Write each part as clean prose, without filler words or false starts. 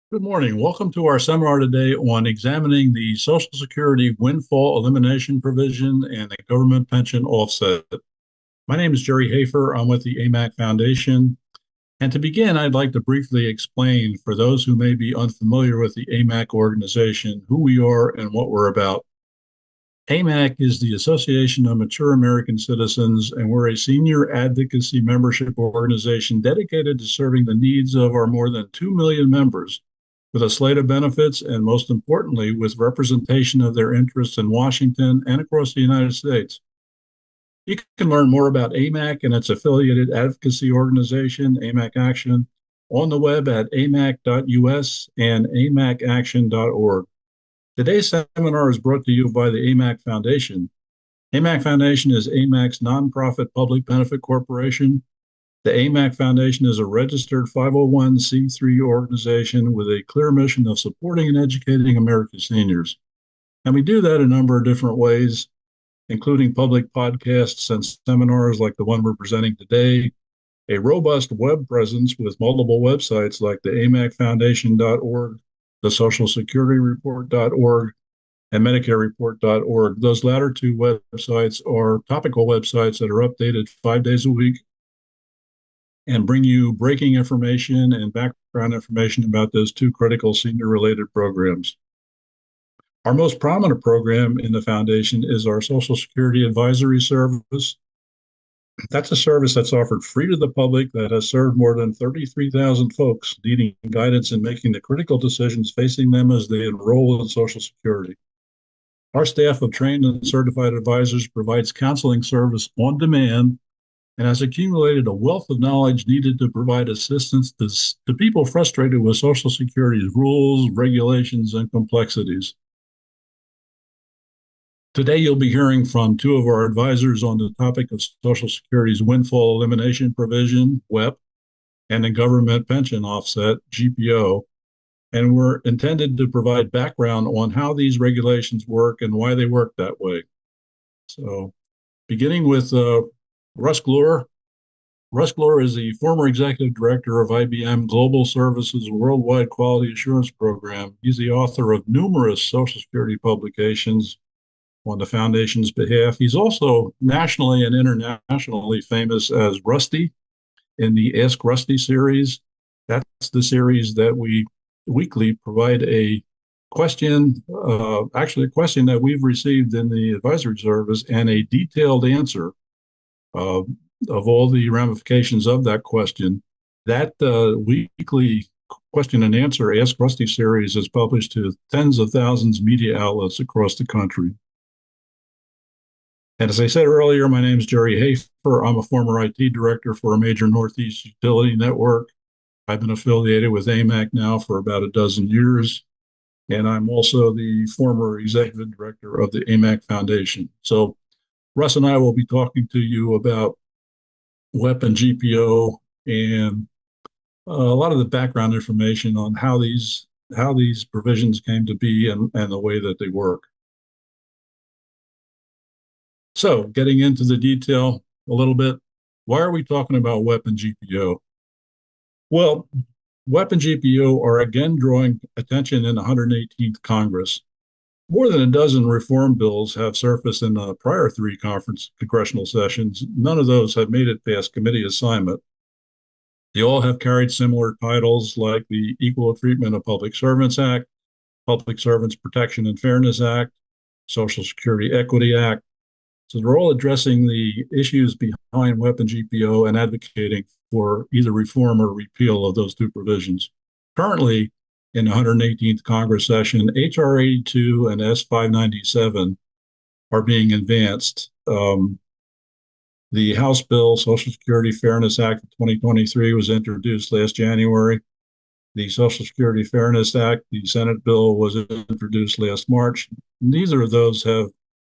Good morning. Welcome to our seminar today on examining the Social Security Windfall Elimination Provision and the Government Pension Offset. My name is Jerry Hafer. I'm with the AMAC Foundation. And to begin, I'd like to briefly explain for those who may be unfamiliar with the AMAC organization, who we are and what we're about. AMAC is the Association of Mature American Citizens, and we're a senior advocacy membership organization dedicated to serving the needs of our more than 2 million members with a slate of benefits and, most importantly, with representation of their interests in Washington and across the United States. You can learn more about AMAC and its affiliated advocacy organization, AMAC Action, on the web at amac.us and amacaction.org. Today's seminar is brought to you by the AMAC Foundation. AMAC Foundation is AMAC's nonprofit public benefit corporation. The AMAC Foundation is a registered 501c3 organization with a clear mission of supporting and educating America's seniors. And we do that a number of different ways, including public podcasts and seminars like the one we're presenting today, a robust web presence with multiple websites like the amacfoundation.org, the Social Security Report.org, and MedicareReport.org. Those latter two websites are topical websites that are updated 5 days a week and bring you breaking information and background information about those two critical senior related programs. Our most prominent program in the foundation is our Social Security Advisory Service. That's a service that's offered free to the public that has served more than 33,000 folks needing guidance in making the critical decisions facing them as they enroll in Social Security. Our staff of trained and certified advisors provides counseling service on demand and has accumulated a wealth of knowledge needed to provide assistance to people frustrated with Social Security's rules, regulations, and complexities. Today, you'll be hearing from two of our advisors on the topic of Social Security's Windfall Elimination Provision, WEP, and the Government Pension Offset, GPO. And we're intended to provide background on how these regulations work and why they work that way. So, beginning with Russ Glure. Russ Glure is the former executive director of IBM Global Services Worldwide Quality Assurance Program. He's the author of numerous Social Security publications on the foundation's behalf. He's also nationally and internationally famous as Rusty in the Ask Rusty series. That's the series that we weekly provide a question, actually a question that we've received in the advisory service and a detailed answer of all the ramifications of that question. That weekly question and answer Ask Rusty series is published to tens of thousands of media outlets across the country. And as I said earlier, my name is Jerry Hafer. I'm a former IT director for a major Northeast utility network. I've been affiliated with AMAC now for about a dozen years, and I'm also the former executive director of the AMAC Foundation. So Russ and I will be talking to you about WEP and GPO and a lot of the background information on how these provisions came to be and the way that they work. So getting into the detail a little bit, why are we talking about WEP and GPO? Well, WEP and GPO are again drawing attention in the 118th Congress. More than a dozen reform bills have surfaced in the prior three congressional sessions. None of those have made it past committee assignment. They all have carried similar titles like the Equal Treatment of Public Servants Act, Public Servants Protection and Fairness Act, Social Security Equity Act. So they're all addressing the issues behind WEP and GPO and advocating for either reform or repeal of those two provisions. Currently, in the 118th Congress session, H.R. 82 and S. 597 are being advanced. The House bill, Social Security Fairness Act of 2023, was introduced last January. The Social Security Fairness Act, the Senate bill, was introduced last March. Neither of those have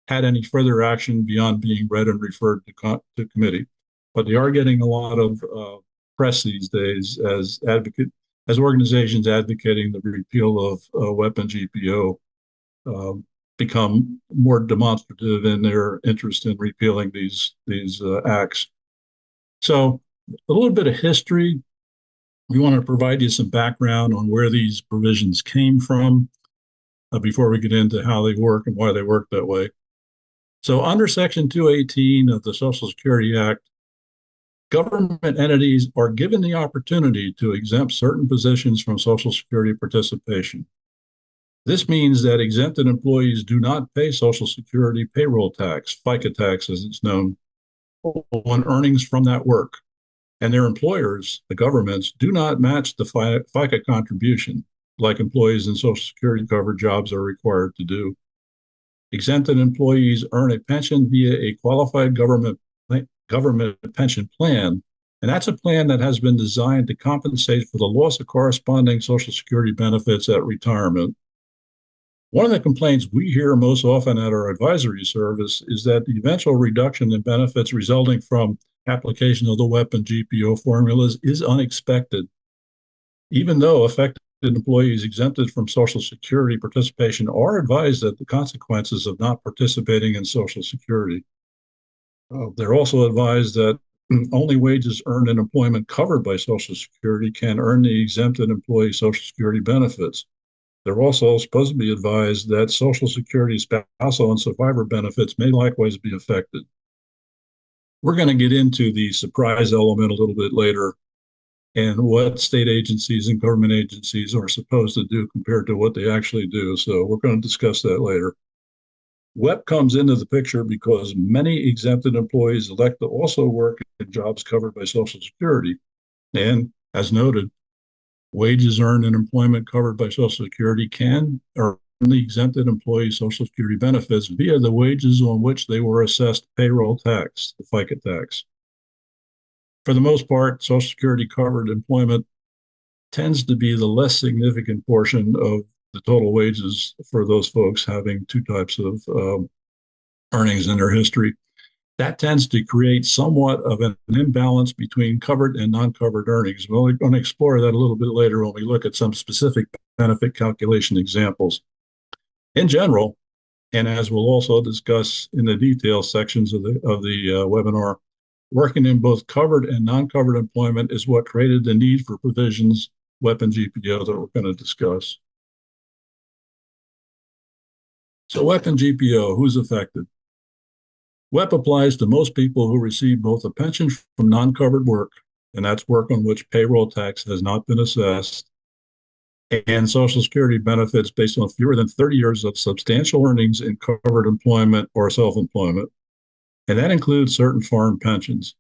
had any further action beyond being read and referred to committee. But they are getting a lot of press these days as organizations advocating the repeal of WEP and GPO become more demonstrative in their interest in repealing these acts. So a little bit of history. We want to provide you some background on where these provisions came from before we get into how they work and why they work that way. So, under Section 218 of the Social Security Act, government entities are given the opportunity to exempt certain positions from Social Security participation. This means that exempted employees do not pay Social Security payroll tax, FICA tax as it's known, on earnings from that work. And their employers, the governments, do not match the FICA contribution like employees in Social Security covered jobs are required to do. Exempted employees earn a pension via a qualified government pension plan, and that's a plan that has been designed to compensate for the loss of corresponding Social Security benefits at retirement. One of the complaints we hear most often at our advisory service is that the eventual reduction in benefits resulting from application of the WEP and GPO formulas is unexpected, even though affected employees exempted from Social Security participation are advised of the consequences of not participating in Social Security. They're also advised that only wages earned in employment covered by Social Security can earn the exempted employee Social Security benefits. They're also supposed to be advised that Social Security spousal and survivor benefits may likewise be affected. We're going to get into the surprise element a little bit later and what state agencies and government agencies are supposed to do compared to what they actually do. So we're going to discuss that later. WEP comes into the picture because many exempted employees elect to also work in jobs covered by Social Security. And as noted, wages earned in employment covered by Social Security can earn the exempted employee Social Security benefits via the wages on which they were assessed payroll tax, the FICA tax. For the most part, Social Security covered employment tends to be the less significant portion of the total wages for those folks having two types of earnings in their history. That tends to create somewhat of an imbalance between covered and non-covered earnings. We're going to explore that a little bit later when we look at some specific benefit calculation examples. In general, and as we'll also discuss in the detail sections of the webinar, working in both covered and non-covered employment is what created the need for provisions, WEP and GPO, that we're going to discuss. So WEP and GPO, who's affected? WEP applies to most people who receive both a pension from non-covered work, and that's work on which payroll tax has not been assessed, and Social Security benefits based on fewer than 30 years of substantial earnings in covered employment or self-employment. And that includes certain foreign pensions.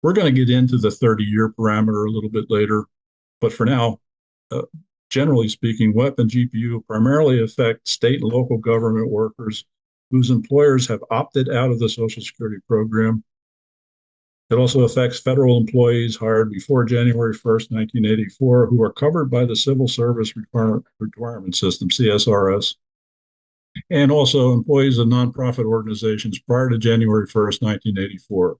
We're going to get into the 30-year parameter a little bit later, but for now, generally speaking, WEP and GPU primarily affect state and local government workers whose employers have opted out of the Social Security program. It also affects federal employees hired before January 1st, 1984, who are covered by the Civil Service Retirement System, CSRS, and also employees of nonprofit organizations prior to January 1st, 1984.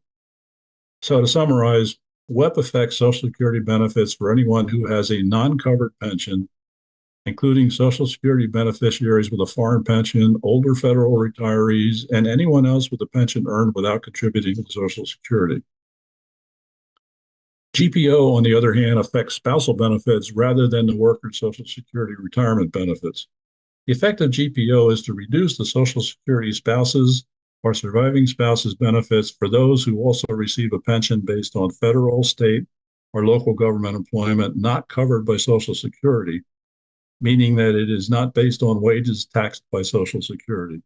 So to summarize, WEP affects Social Security benefits for anyone who has a non-covered pension, including Social Security beneficiaries with a foreign pension, older federal retirees, and anyone else with a pension earned without contributing to Social Security. GPO, on the other hand, affects spousal benefits rather than the worker's Social Security retirement benefits. The effect of GPO is to reduce the Social Security spouses or surviving spouses benefits for those who also receive a pension based on federal, state, or local government employment not covered by Social Security, meaning that it is not based on wages taxed by Social Security.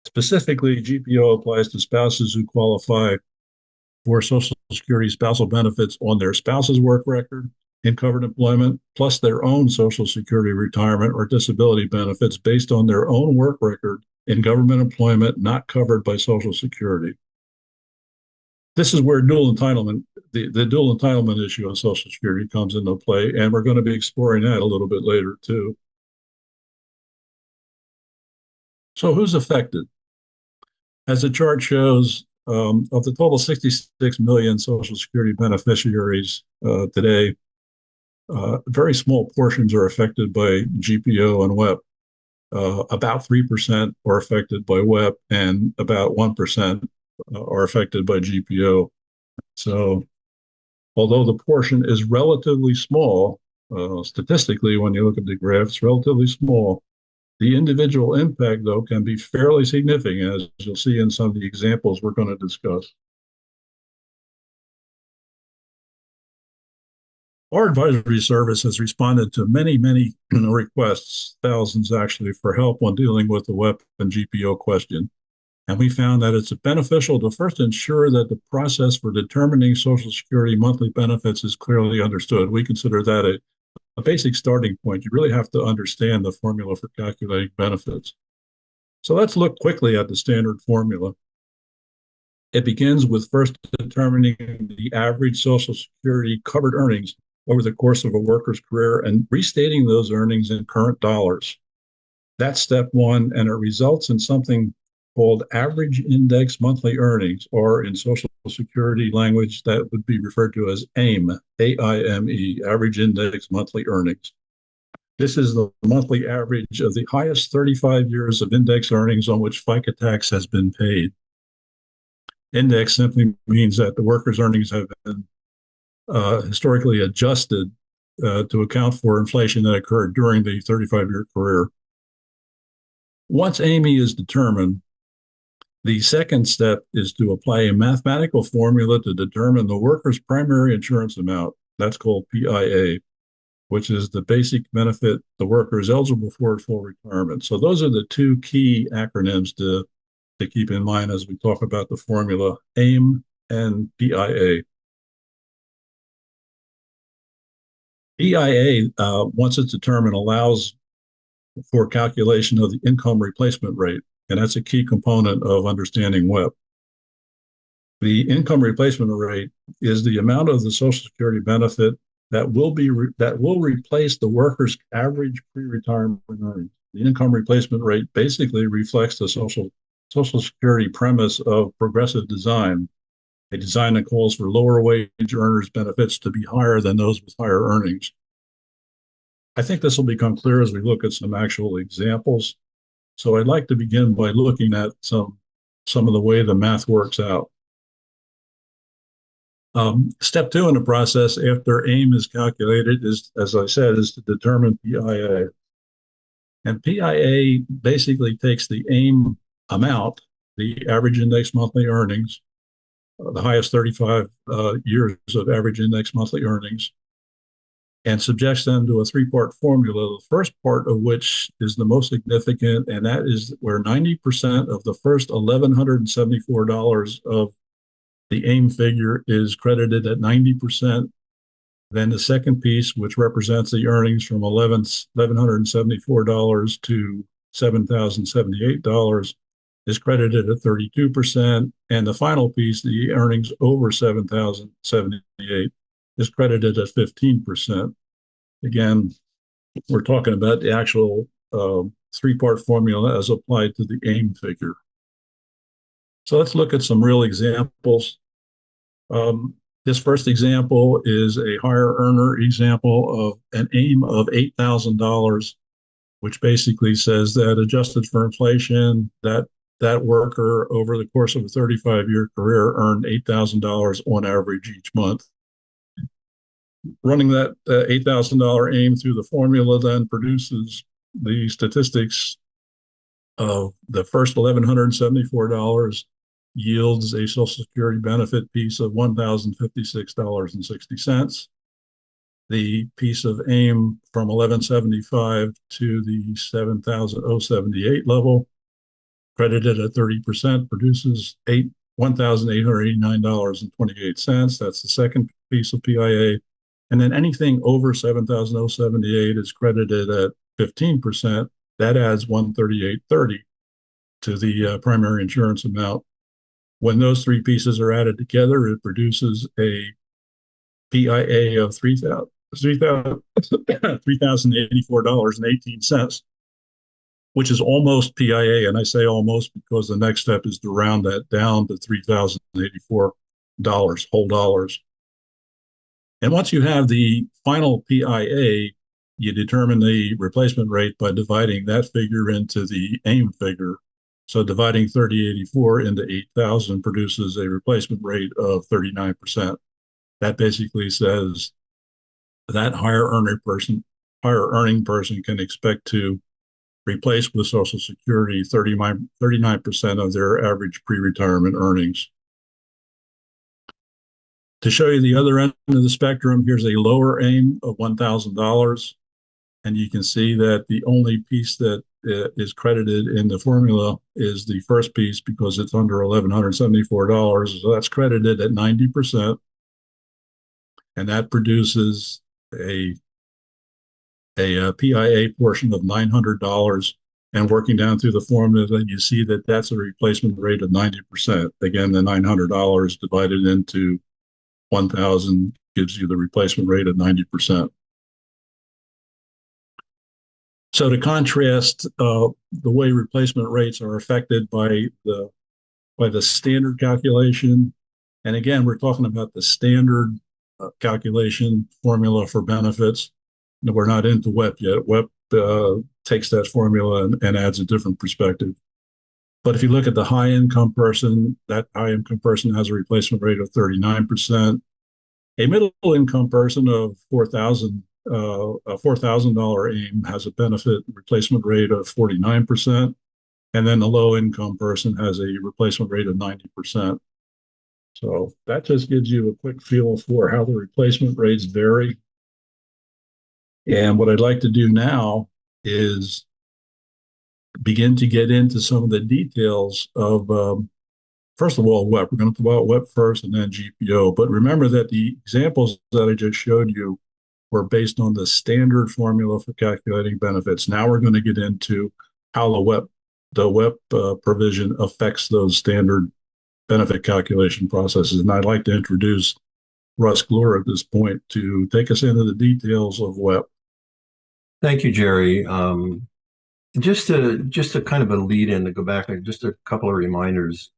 Specifically, GPO applies to spouses who qualify for Social Security spousal benefits on their spouse's work record in covered employment, plus their own Social Security retirement or disability benefits based on their own work record in government employment not covered by Social Security. This is where dual entitlement, the dual entitlement issue of Social Security comes into play, and we're going to be exploring that a little bit later too. So who's affected? As the chart shows, of the total 66 million Social Security beneficiaries today, very small portions are affected by GPO and WEP. About 3% are affected by WEP, and about 1% are affected by GPO. So although the portion is relatively small, statistically, when you look at the graph, it's relatively small. The individual impact, though, can be fairly significant, as you'll see in some of the examples we're going to discuss. Our advisory service has responded to many requests, thousands actually, for help when dealing with the WEP and GPO question. And we found that it's beneficial to first ensure that the process for determining Social Security monthly benefits is clearly understood. We consider that a basic starting point. You really have to understand the formula for calculating benefits. So let's look quickly at the standard formula. It begins with first determining the average Social Security covered earnings over the course of a worker's career and restating those earnings in current dollars. That's step one, and it results in something called average index monthly earnings, or in Social Security language, that would be referred to as AIME, A-I-M-E, average index monthly earnings. This is the monthly average of the highest 35 years of index earnings on which FICA tax has been paid. Index simply means that the worker's earnings have been historically adjusted to account for inflation that occurred during the 35-year career. Once AIME is determined, the second step is to apply a mathematical formula to determine the worker's primary insurance amount. That's called PIA, which is the basic benefit the worker is eligible for at full retirement. So those are the two key acronyms to keep in mind as we talk about the formula, AIM and PIA. PIA, once it's determined, allows for calculation of the income replacement rate, and that's a key component of understanding WEP. The income replacement rate is the amount of the Social Security benefit that will replace the worker's average pre-retirement earnings. The income replacement rate basically reflects the Social Security premise of progressive design, a design that calls for lower wage earners' benefits to be higher than those with higher earnings. I think this will become clear as we look at some actual examples. So I'd like to begin by looking at some of the way the math works out. Step two in the process after AIM is calculated is, as I said, is to determine PIA. And PIA basically takes the AIM amount, the average index monthly earnings, the highest 35 years of average index monthly earnings, and subjects them to a three-part formula, the first part of which is the most significant, and that is where 90% of the first $1,174 of the AIM figure is credited at 90%. Then the second piece, which represents the earnings from $1,174 to $7,078, is credited at 32%. And the final piece, the earnings over $7,078, is credited at 15%. Again, we're talking about the actual three-part formula as applied to the AIM figure. So let's look at some real examples. This first example is a higher earner example of an AIM of $8,000, which basically says that adjusted for inflation, that worker over the course of a 35-year career earned $8,000 on average each month. Running that $8,000 AIM through the formula then produces the statistics of the first $1,174 yields a Social Security benefit piece of $1,056.60. The piece of AIM from 1175 to the 7,078 level, credited at 30%, produces $1,889.28. That's the second piece of PIA. And then anything over 7,078 is credited at 15%. That adds 138.30 to the primary insurance amount. When those three pieces are added together, it produces a PIA of $3,084.18, which is almost PIA. And I say almost because the next step is to round that down to $3,084 whole dollars. And once you have the final PIA, you determine the replacement rate by dividing that figure into the AIM figure. So dividing 3084 into 8,000 produces a replacement rate of 39%. That basically says that higher earning person can expect to replace with Social Security 39% of their average pre-retirement earnings. To show you the other end of the spectrum, here's a lower aim of $1,000. And you can see that the only piece that is credited in the formula is the first piece because it's under $1,174. So that's credited at 90%. And that produces a PIA portion of $900. And working down through the formula, you see that that's a replacement rate of 90%. Again, the $900 divided into 1,000 gives you the replacement rate of 90%. So to contrast the way replacement rates are affected by the standard calculation, and again, we're talking about the standard calculation formula for benefits. We're not into WEP yet. WEP takes that formula and adds a different perspective. But if you look at the high income person, that high income person has a replacement rate of 39%. A middle income person of a $4,000 aim has a benefit replacement rate of 49%. And then the low income person has a replacement rate of 90%. So that just gives you a quick feel for how the replacement rates vary. And what I'd like to do now is begin to get into some of the details of, first of all, WEP. We're going to talk about WEP first and then GPO. But remember that the examples that I just showed you were based on the standard formula for calculating benefits. Now we're going to get into how the WEP provision affects those standard benefit calculation processes. And I'd like to introduce Russ Glure at this point to take us into the details of WEP. Thank you, Jerry. Just to kind of a lead in to go back, just a couple of reminders.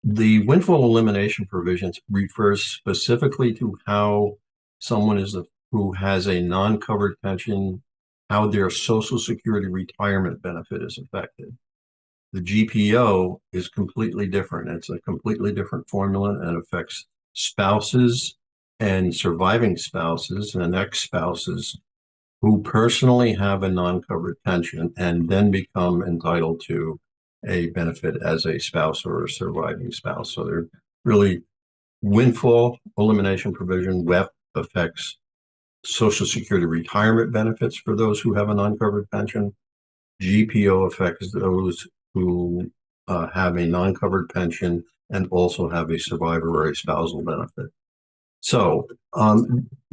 The windfall elimination provisions refers specifically to how someone who has a non-covered pension, how their Social Security retirement benefit is affected. The GPO is completely different. It's a completely different formula and affects spouses and surviving spouses and ex-spouses who personally have a non-covered pension and then become entitled to a benefit as a spouse or a surviving spouse. So they're really windfall elimination provision. WEP affects Social Security retirement benefits for those who have a non-covered pension. GPO affects those who have a non-covered pension and also have a survivor or a spousal benefit. So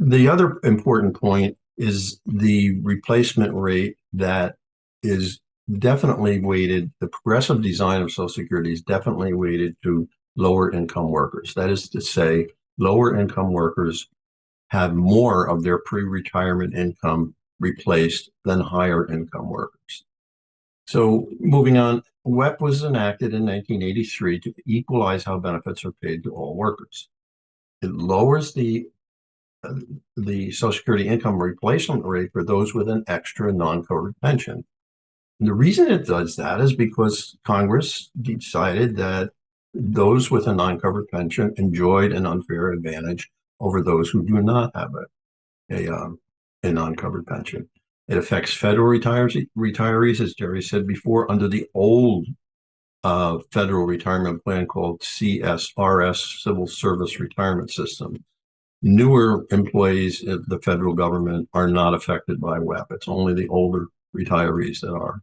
the other important point is the replacement rate that is definitely weighted. The progressive design of Social Security is definitely weighted to lower income workers. That is to say, lower income workers have more of their pre-retirement income replaced than higher income workers. So moving on, WEP was enacted in 1983 to equalize how benefits are paid to all workers. It lowers the Social Security income replacement rate for those with an extra non-covered pension. And the reason it does that is because Congress decided that those with a non-covered pension enjoyed an unfair advantage over those who do not have a non-covered pension. It affects federal retirees, as Jerry said before, under the old federal retirement plan called CSRS, Civil Service Retirement System. Newer employees of the federal government are not affected by WEP. It's only the older retirees that are.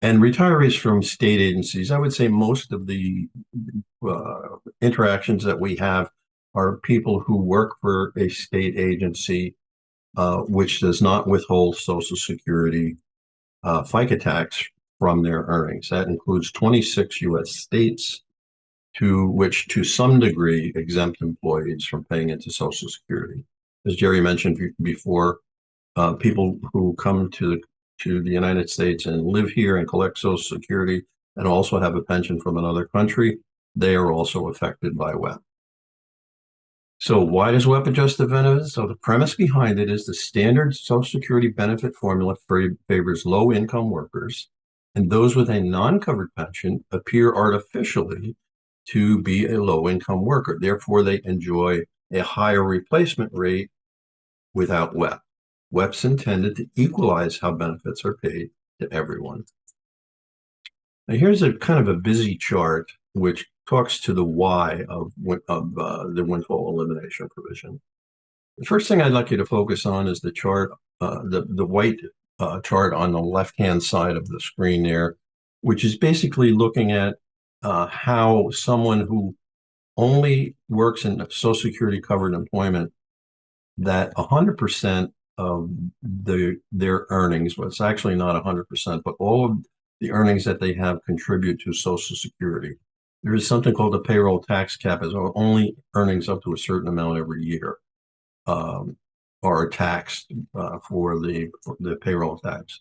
And retirees from state agencies, I would say most of the interactions that we have are people who work for a state agency which does not withhold Social Security FICA tax from their earnings. That includes 26 U.S. states, to which to some degree exempt employees from paying into Social Security. As Jerry mentioned before, people who come to the United States and live here and collect Social Security and also have a pension from another country, they are also affected by WEP. So why does WEP adjust the benefits? So the premise behind it is the standard Social Security benefit formula favors low-income workers, and those with a non-covered pension appear artificially to be a low-income worker. Therefore, they enjoy a higher replacement rate without WEP. WEP's intended to equalize how benefits are paid to everyone. Now here's a kind of a busy chart which talks to the why of the windfall elimination provision. The first thing I'd like you to focus on is the chart, the white chart on the left-hand side of the screen there, which is basically looking at how someone who only works in Social Security covered employment, that 100% of their earnings, well, it's actually not 100%, but all of the earnings that they have contribute to Social Security. There is something called a payroll tax cap, as only earnings up to a certain amount every year are taxed for the payroll tax.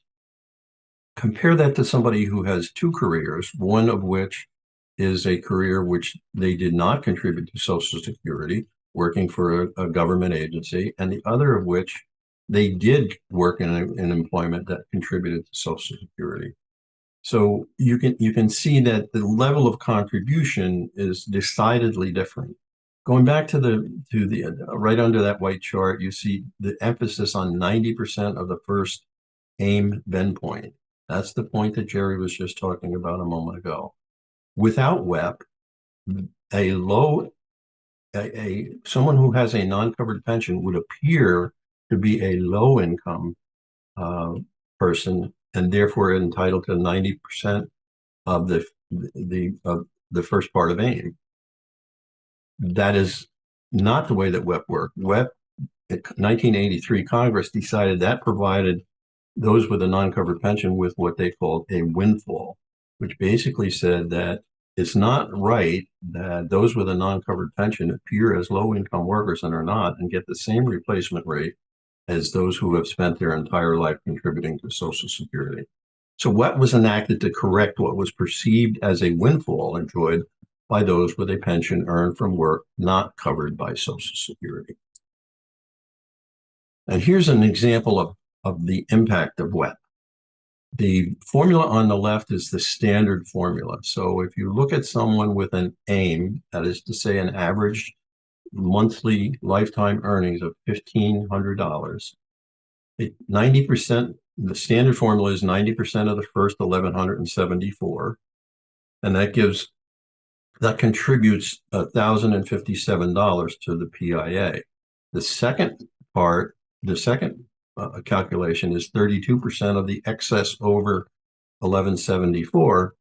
Compare that to somebody who has two careers, one of which is a career which they did not contribute to Social Security, working for a government agency, and the other of which they did work in employment that contributed to Social Security. So you can see that the level of contribution is decidedly different. Going back to the right under that white chart, you see the emphasis on 90% of the first aim bend point. That's the point that Jerry was just talking about a moment ago. Without WEP, someone who has a non-covered pension would appear to be a low income person, and therefore entitled to 90% of the first part of AIM. That is not the way that WEP worked. WEP, in 1983, Congress decided that provided those with a non-covered pension with what they called a windfall, which basically said that it's not right that those with a non-covered pension appear as low-income workers and are not, and get the same replacement rate as those who have spent their entire life contributing to Social Security. So WEP was enacted to correct what was perceived as a windfall enjoyed by those with a pension earned from work not covered by Social Security. And here's an example of the impact of WEP. The formula on the left is the standard formula. So if you look at someone with an AIM, that is to say an average monthly lifetime earnings of $1,500, 90%, the standard formula is 90% of the first 1,174, and that contributes $1,057 to the PIA. The second part, the second calculation is 32% of the excess over 1174,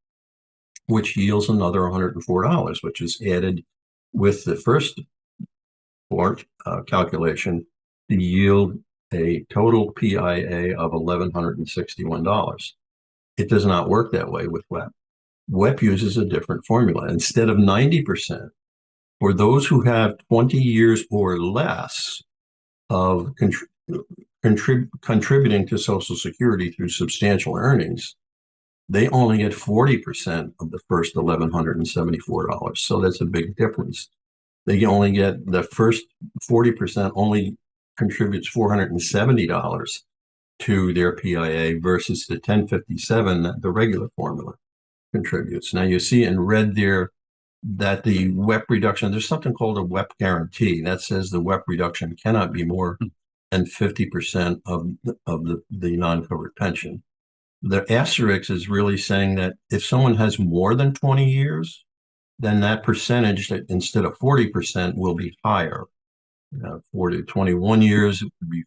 which yields another $104, which is added with the first part calculation to yield a total PIA of $1,161. It does not work that way with WEP. WEP uses a different formula. Instead of 90%, for those who have 20 years or less of contributing to Social Security through substantial earnings, they only get 40% of the first $1,174. So that's a big difference. They only get the first 40% only contributes $470 to their PIA versus the 1057 that the regular formula contributes. Now you see in red there that the WEP reduction, there's something called a WEP guarantee that says the WEP reduction cannot be more than 50% of the non-covered pension. The asterisk is really saying that if someone has more than 20 years, then that percentage, that instead of 40%, will be higher. 21 years would be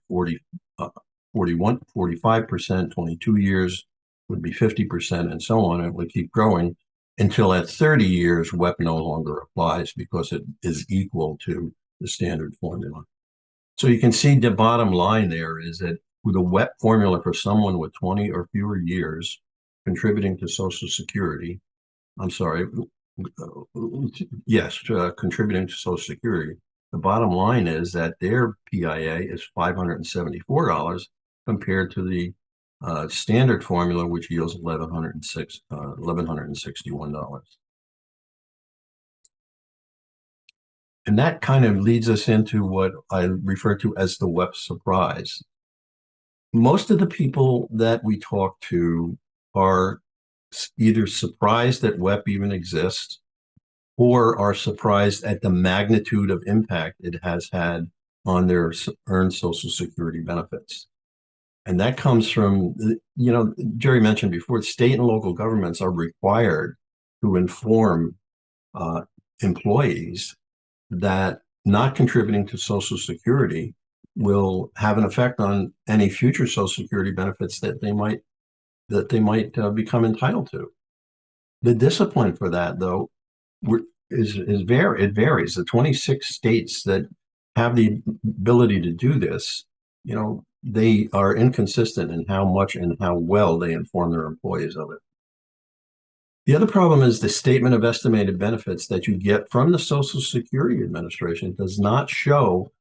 45%, 22 years would be 50%, and so on. It would keep growing until at 30 years, WEP no longer applies because it is equal to the standard formula. So you can see the bottom line there is that with a WEP formula for someone with 20 or fewer years contributing to Social Security, contributing to Social Security, the bottom line is that their PIA is $574 compared to the standard formula, which yields $1,161. And that kind of leads us into what I refer to as the WEP surprise. Most of the people that we talk to are either surprised that WEP even exists, or are surprised at the magnitude of impact it has had on their earned Social Security benefits. And that comes from, Jerry mentioned before, state and local governments are required to inform uh, employees that not contributing to Social Security will have an effect on any future Social Security benefits that they might become entitled to. The discipline for that, though, it varies. The 26 states that have the ability to do this, they are inconsistent in how much and how well they inform their employees of it. The other problem is the statement of estimated benefits that you get from the Social Security Administration does not show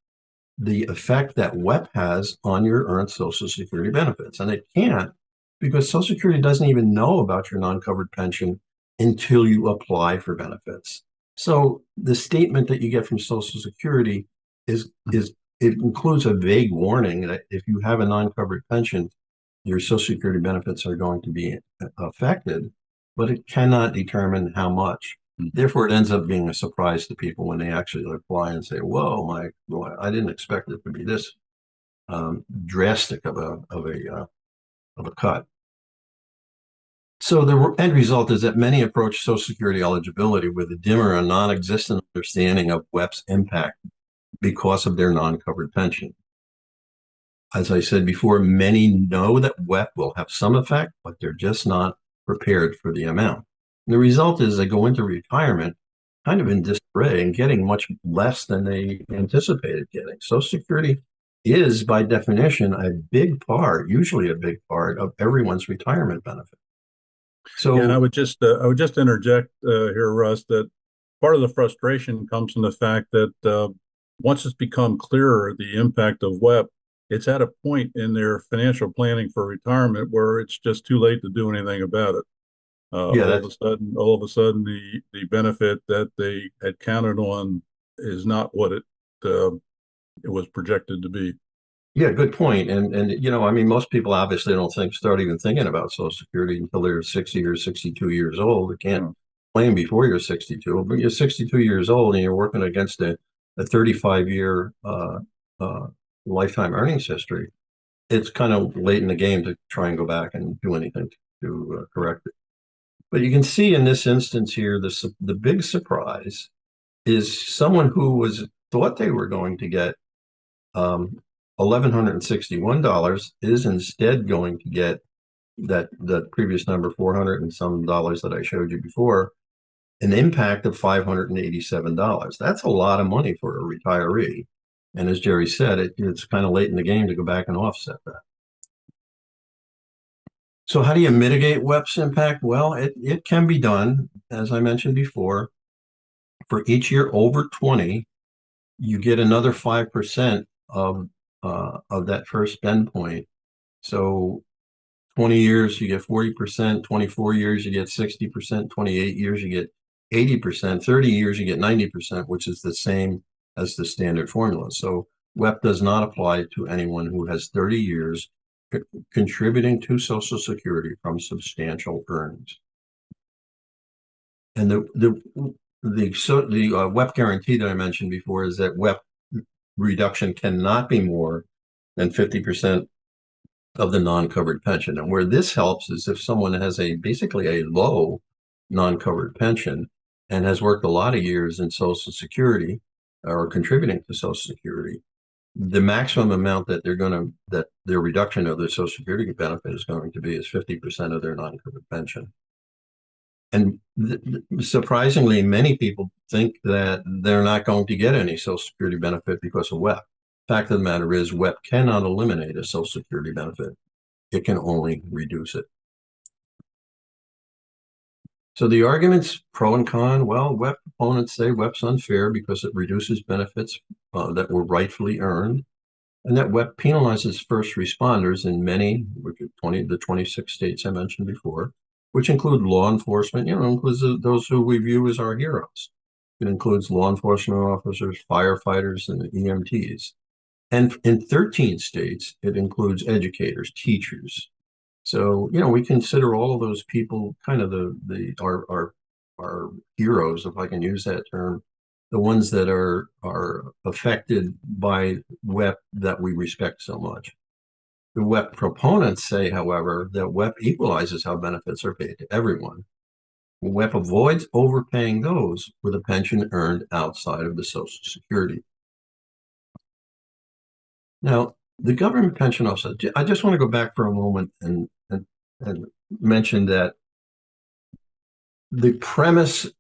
the effect that WEP has on your earned Social Security benefits. And it can't, because Social Security doesn't even know about your non-covered pension until you apply for benefits. So the statement that you get from Social Security it includes a vague warning that if you have a non-covered pension, your Social Security benefits are going to be affected, but it cannot determine how much. Therefore, it ends up being a surprise to people when they actually apply and say, "Whoa, I didn't expect it to be this drastic of a cut." So the end result is that many approach Social Security eligibility with a dimmer or non-existent understanding of WEP's impact because of their non-covered pension. As I said before, many know that WEP will have some effect, but they're just not prepared for the amount. And the result is they go into retirement kind of in disarray and getting much less than they anticipated getting. Social Security is, by definition, usually a big part of everyone's retirement benefit. Yeah, and So, I would just interject here, Russ, that part of the frustration comes from the fact that once it's become clearer the impact of WEP, it's at a point in their financial planning for retirement where it's just too late to do anything about it. yeah, that's All of a sudden, the benefit that they had counted on is not what it was projected to be. Yeah, good point. And I mean, most people obviously don't start even thinking about Social Security until they're 60 or 62 years old. They can't Yeah. claim before you're 62, but you're 62 years old and you're working against a 35-year lifetime earnings history. It's kind of late in the game to try and go back and do anything to correct it. But you can see in this instance here, the big surprise is someone who thought they were going to get $1,161 is instead going to get that previous number, 400 and some dollars that I showed you before, an impact of $587. That's a lot of money for a retiree. And as Jerry said, it's kind of late in the game to go back and offset that. So how do you mitigate WEP's impact? Well, it can be done, as I mentioned before. For each year over 20, you get another 5% of that first spend point. So 20 years, you get 40%, 24 years, you get 60%, 28 years, you get 80%, 30 years, you get 90%, which is the same as the standard formula. So WEP does not apply to anyone who has 30 years contributing to Social Security from substantial earnings. And the WEP guarantee that I mentioned before is that WEP reduction cannot be more than 50% of the non-covered pension. And where this helps is if someone has basically a low non-covered pension and has worked a lot of years in Social Security or contributing to Social Security, the maximum amount that their reduction of their Social Security benefit is going to be is 50% of their non-covered pension. And surprisingly, many people think that they're not going to get any Social Security benefit because of WEP. Fact of the matter is, WEP cannot eliminate a Social Security benefit. It can only reduce it. So the arguments pro and con, well, WEP opponents say WEP's unfair because it reduces benefits that were rightfully earned, and that WEP penalizes first responders in many, the 26 states I mentioned before, which include law enforcement, includes those who we view as our heroes. It includes law enforcement officers, firefighters, and EMTs. And in 13 states, it includes educators, teachers. So, we consider all of those people kind of our are heroes, if I can use that term, the ones that are affected by WEP that we respect so much. The WEP proponents say, however, that WEP equalizes how benefits are paid to everyone. WEP avoids overpaying those with a pension earned outside of the Social Security. Now, the government pension offset, I just want to go back for a moment and mention that the premise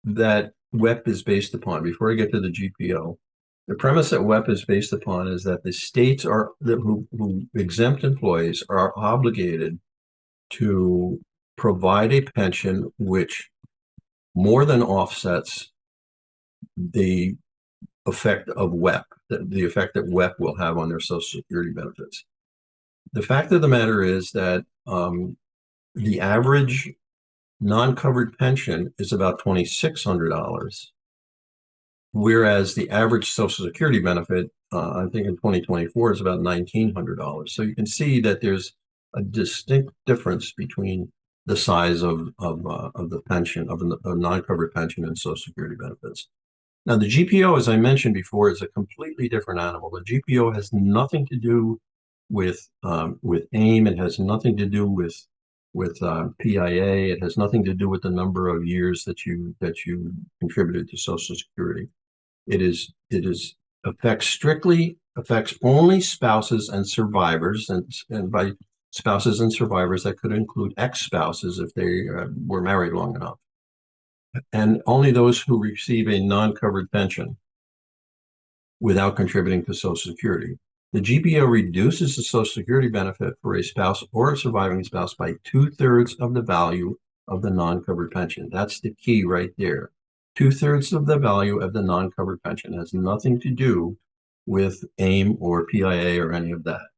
that WEP is based upon, before I get to the GPO, the premise that WEP is based upon is that the states who exempt employees are obligated to provide a pension which more than offsets the effect of WEP, the effect that WEP will have on their Social Security benefits. The fact of the matter is that the average non-covered pension is about $2,600, whereas the average Social Security benefit, I think in 2024, is about $1,900. So you can see that there's a distinct difference between the size of the pension, of a non-covered pension and Social Security benefits. Now, the GPO, as I mentioned before, is a completely different animal. The GPO has nothing to do with AIM. It has nothing to do with PIA. It has nothing to do with the number of years that you contributed to Social Security. Affects only spouses and survivors, and by spouses and survivors, that could include ex-spouses if they were married long enough, and only those who receive a non-covered pension without contributing to Social Security. The GPO reduces the Social Security benefit for a spouse or a surviving spouse by 2/3 of the value of the non-covered pension. That's the key right there. 2/3 of the value of the non-covered pension has nothing to do with AIM or PIA or any of that.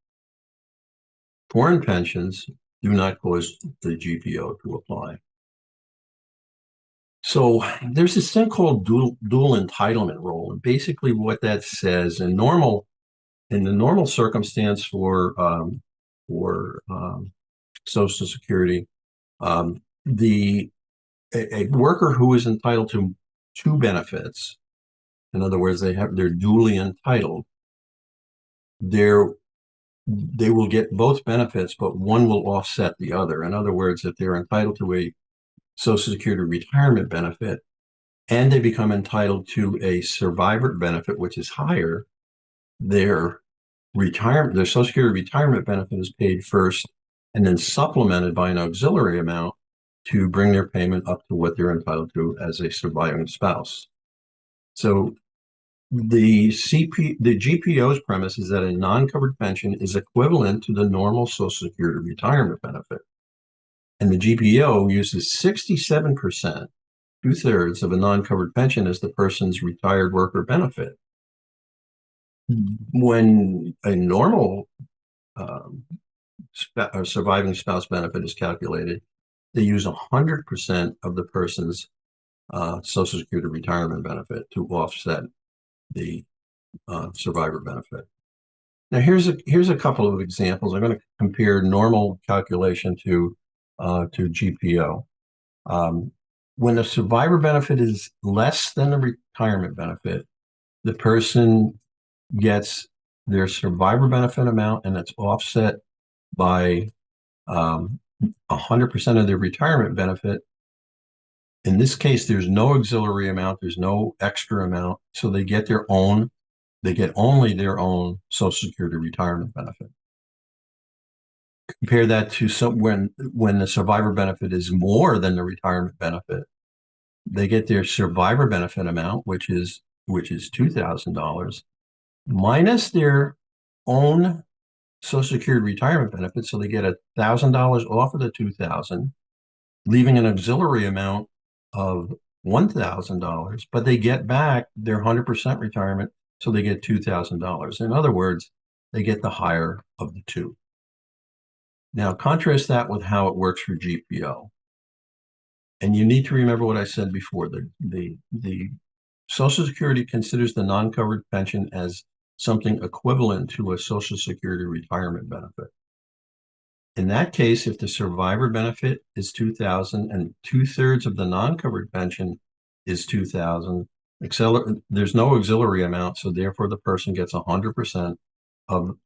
Foreign pensions do not cause the GPO to apply. So there's this thing called dual entitlement role, and basically what that says in the normal circumstance for Social Security, a worker who is entitled to two benefits, in other words, they're duly entitled, they will get both benefits, but one will offset the other. In other words, if they're entitled to a Social Security retirement benefit and they become entitled to a survivor benefit, which is higher, their Social Security retirement benefit is paid first and then supplemented by an auxiliary amount to bring their payment up to what they're entitled to as a surviving spouse. So the GPO's premise is that a non-covered pension is equivalent to the normal Social Security retirement benefit. And the GPO uses 67%, 2/3 of a non-covered pension as the person's retired worker benefit. When a normal surviving spouse benefit is calculated, they use 100% of the person's Social Security retirement benefit to offset the survivor benefit. Now, here's a couple of examples. I'm going to compare normal calculation to GPO. When the survivor benefit is less than the retirement benefit, the person gets their survivor benefit amount, and it's offset by 100% of their retirement benefit. In this case, there's no auxiliary amount, there's no extra amount, so they get only their own Social Security retirement benefit. Compare that to when the survivor benefit is more than the retirement benefit, they get their survivor benefit amount, which is $2,000, minus their own Social Security retirement benefit, so they get $1,000 off of the $2,000, leaving an auxiliary amount of $1,000, but they get back their 100% retirement, so they get $2,000. In other words, they get the higher of the two. Now, contrast that with how it works for GPO. And you need to remember what I said before. The Social Security considers the non-covered pension as something equivalent to a Social Security retirement benefit. In that case, if the survivor benefit is 2,000 and 2/3 of the non-covered pension is 2,000, there's no auxiliary amount, so therefore the person gets 100% of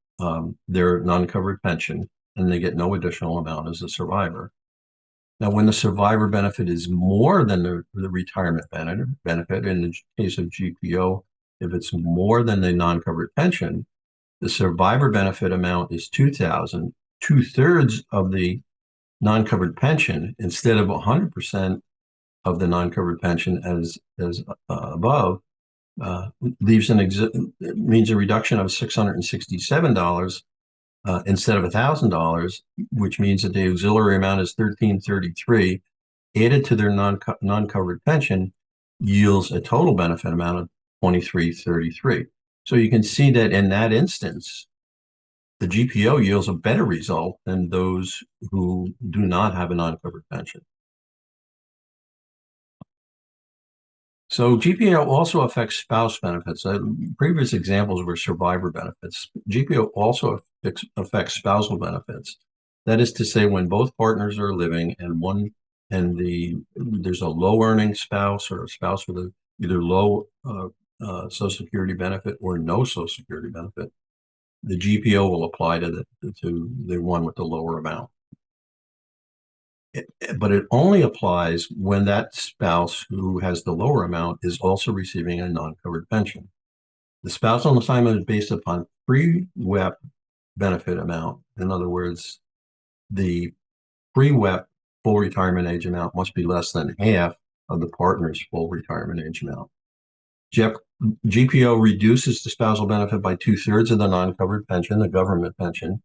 their non-covered pension, and they get no additional amount as a survivor. Now, when the survivor benefit is more than the retirement benefit, in the case of GPO, if it's more than the non-covered pension, the survivor benefit amount is 2,000. 2/3 of the non-covered pension instead of 100% of the non-covered pension as above leaves means a reduction of $667 instead of $1,000, which means that the auxiliary amount is 1,333 added to their non-covered pension yields a total benefit amount of 2,333. So you can see that in that instance, the GPO yields a better result than those who do not have a non-covered pension. So GPO also affects spouse benefits. Previous examples were survivor benefits. GPO also affects spousal benefits. That is to say, when both partners are living and there's a low earning spouse or a spouse with either low Social Security benefit or no Social Security benefit, the GPO will apply to the one with the lower amount. But it only applies when that spouse who has the lower amount is also receiving a non-covered pension. The spousal assignment is based upon pre-WEP benefit amount. In other words, the pre-WEP full retirement age amount must be less than half of the partner's full retirement age amount. GPO reduces the spousal benefit by 2/3 of the non-covered pension, the government pension,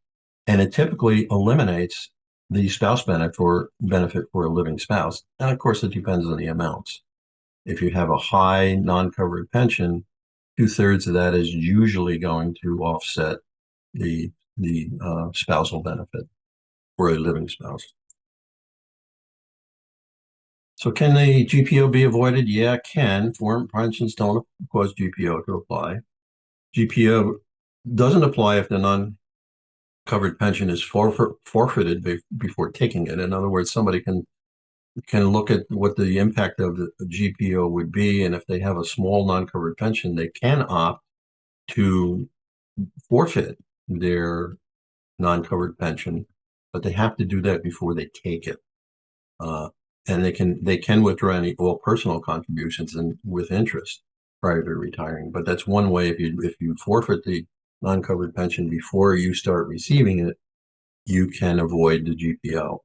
and it typically eliminates the spouse benefit for a living spouse. And of course, it depends on the amounts. If you have a high non-covered pension, 2/3 of that is usually going to offset the spousal benefit for a living spouse. So can the GPO be avoided? Yeah, it can. Foreign pensions don't cause GPO to apply. GPO doesn't apply if the non-covered pension is forfeited before taking it. In other words, somebody can look at what the impact of the GPO would be, and if they have a small non-covered pension, they can opt to forfeit their non-covered pension, but they have to do that before they take it. And they can withdraw all personal contributions and with interest prior to retiring. But that's one way. If you forfeit the non-covered pension before you start receiving it, you can avoid the GPO.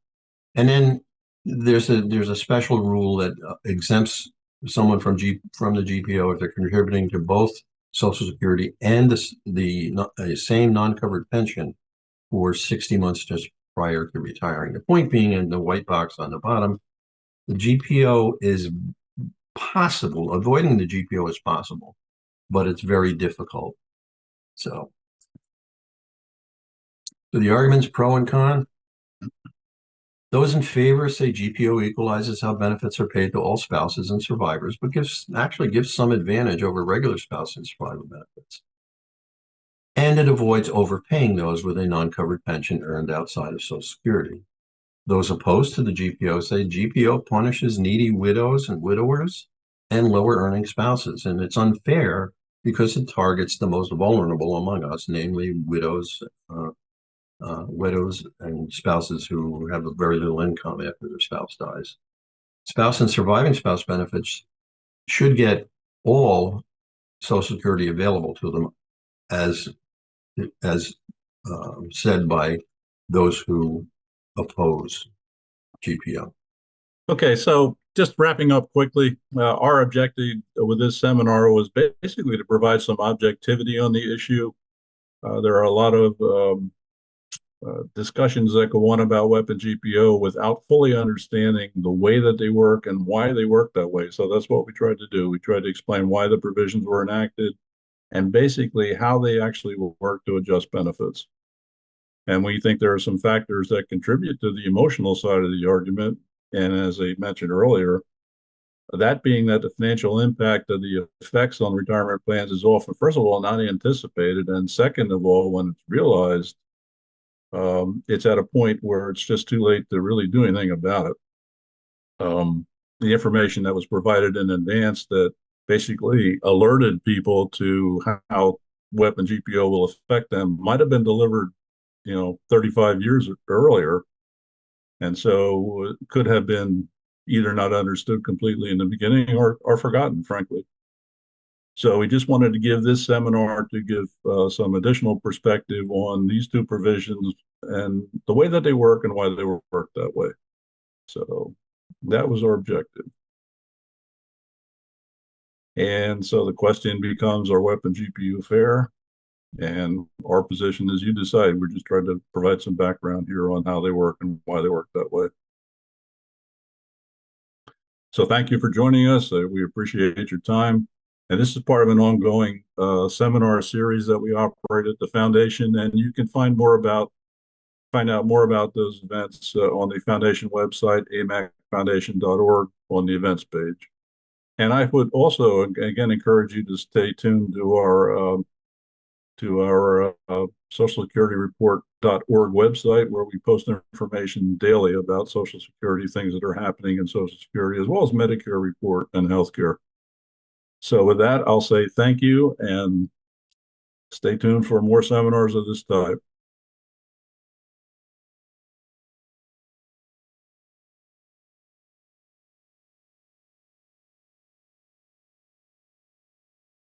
And then there's a special rule that exempts someone from the GPO if they're contributing to both Social Security and the same non-covered pension for 60 months just prior to retiring. The point being, in the white box on the bottom, the GPO is possible. Avoiding the GPO is possible, but it's very difficult. So the arguments pro and con. Those in favor say GPO equalizes how benefits are paid to all spouses and survivors, but actually gives some advantage over regular spouse and survivor benefits. And it avoids overpaying those with a non-covered pension earned outside of Social Security. Those opposed to the GPO say GPO punishes needy widows and widowers and lower earning spouses, and it's unfair because it targets the most vulnerable among us, namely widows and spouses who have a very little income after their spouse dies. Spouse and surviving spouse benefits should get all Social Security available to them, as said by those who oppose GPO. Okay, so just wrapping up quickly, our objective with this seminar was basically to provide some objectivity on the issue. There are a lot of discussions that go on about WEP and GPO without fully understanding the way that they work and why they work that way. So that's what we tried to do. We tried to explain why the provisions were enacted and basically how they actually will work to adjust benefits. And we think there are some factors that contribute to the emotional side of the argument. And as I mentioned earlier, that being that the financial impact of the effects on retirement plans is often, first of all, not anticipated. And second of all, when it's realized, It's at a point where it's just too late to really do anything about it. The information that was provided in advance that basically alerted people to how WEP and GPO will affect them might have been delivered, 35 years earlier. And so it could have been either not understood completely in the beginning or forgotten, frankly. So we just wanted to give this seminar to give some additional perspective on these two provisions and the way that they work and why they work that way. So that was our objective. And so the question becomes, are WEP and GPU fair? And our position is you decide. We're just trying to provide some background here on how they work and why they work that way. So thank you for joining us. We appreciate your time. And this is part of an ongoing seminar series that we operate at the foundation. And you can find out more about those events on the foundation website, amacfoundation.org, on the events page. And I would also, again, encourage you to stay tuned to our Social Security Report.org website, where we post information daily about Social Security, things that are happening in Social Security, as well as Medicare report and healthcare. So with that, I'll say thank you and stay tuned for more seminars of this type.